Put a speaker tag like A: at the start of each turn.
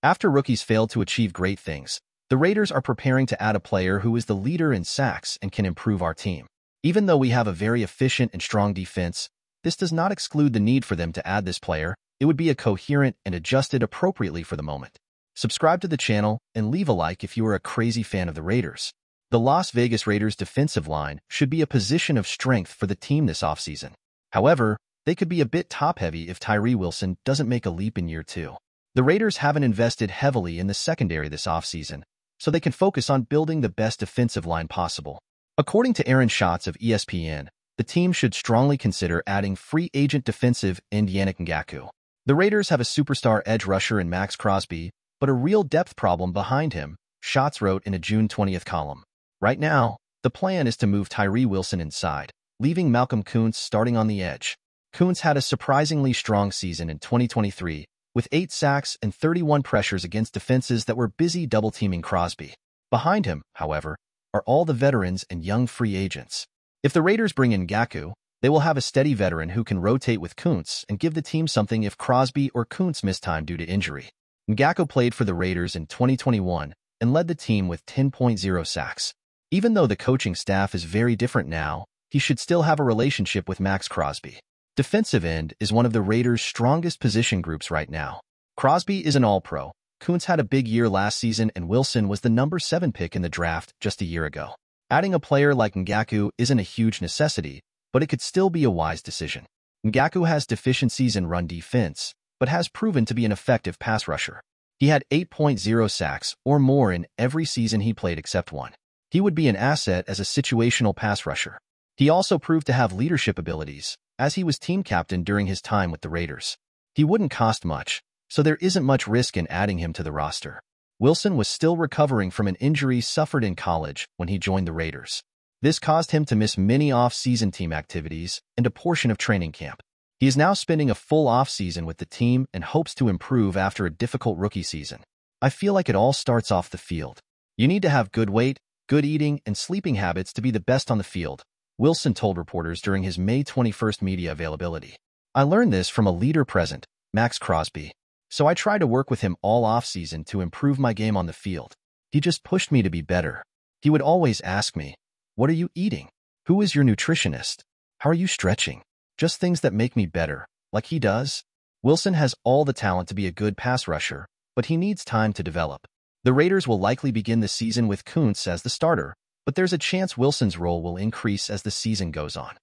A: After rookies failed to achieve great things, the Raiders are preparing to add a player who is the leader in sacks and can improve our team. Even though we have a very efficient and strong defense, this does not exclude the need for them to add this player. It would be coherent and adjusted appropriately for the moment. Subscribe to the channel and leave a like if you are a crazy fan of the Raiders. The Las Vegas Raiders defensive line should be a position of strength for the team this offseason. However, they could be a bit top-heavy if Tyree Wilson doesn't make a leap in year 2. The Raiders haven't invested heavily in the secondary this offseason, so they can focus on building the best defensive line possible. According to Aaron Schatz of ESPN, the team should strongly consider adding free agent defensive end Yannick Ngakoue. The Raiders have a superstar edge rusher in Max Crosby, but a real depth problem behind him, Schatz wrote in a June 20th column. Right now, the plan is to move Tyree Wilson inside, leaving Malcolm Kuntz starting on the edge. Kuntz had a surprisingly strong season in 2023, with 8 sacks and 31 pressures against defenses that were busy double-teaming Crosby. Behind him, however, are all the veterans and young free agents. If the Raiders bring in Ngakoue, they will have a steady veteran who can rotate with Kuntz and give the team something if Crosby or Kuntz miss time due to injury. Ngakoue played for the Raiders in 2021 and led the team with 10.0 sacks. Even though the coaching staff is very different now, he should still have a relationship with Max Crosby. Defensive end is one of the Raiders' strongest position groups right now. Crosby is an All-Pro. Kuntz had a big year last season, and Wilson was the number 7 pick in the draft just a year ago. Adding a player like Ngakoue isn't a huge necessity, but it could still be a wise decision. Ngakoue has deficiencies in run defense, but has proven to be an effective pass rusher. He had 8.0 sacks or more in every season he played except one. He would be an asset as a situational pass rusher. He also proved to have leadership abilities, as he was team captain during his time with the Raiders. He wouldn't cost much, so there isn't much risk in adding him to the roster. Wilson was still recovering from an injury suffered in college when he joined the Raiders. This caused him to miss many off-season team activities and a portion of training camp. He is now spending a full off-season with the team and hopes to improve after a difficult rookie season. I feel like it all starts off the field. You need to have good weight, good eating, and sleeping habits to be the best on the field, Wilson told reporters during his May 21st media availability. I learned this from a leader present, Max Crosby. So I try to work with him all off-season to improve my game on the field. He just pushed me to be better. He would always ask me, "What are you eating? Who is your nutritionist? How are you stretching?" Just things that make me better, like he does. Wilson has all the talent to be a good pass rusher, but he needs time to develop. The Raiders will likely begin the season with Kuntz as the starter, but there's a chance Wilson's role will increase as the season goes on.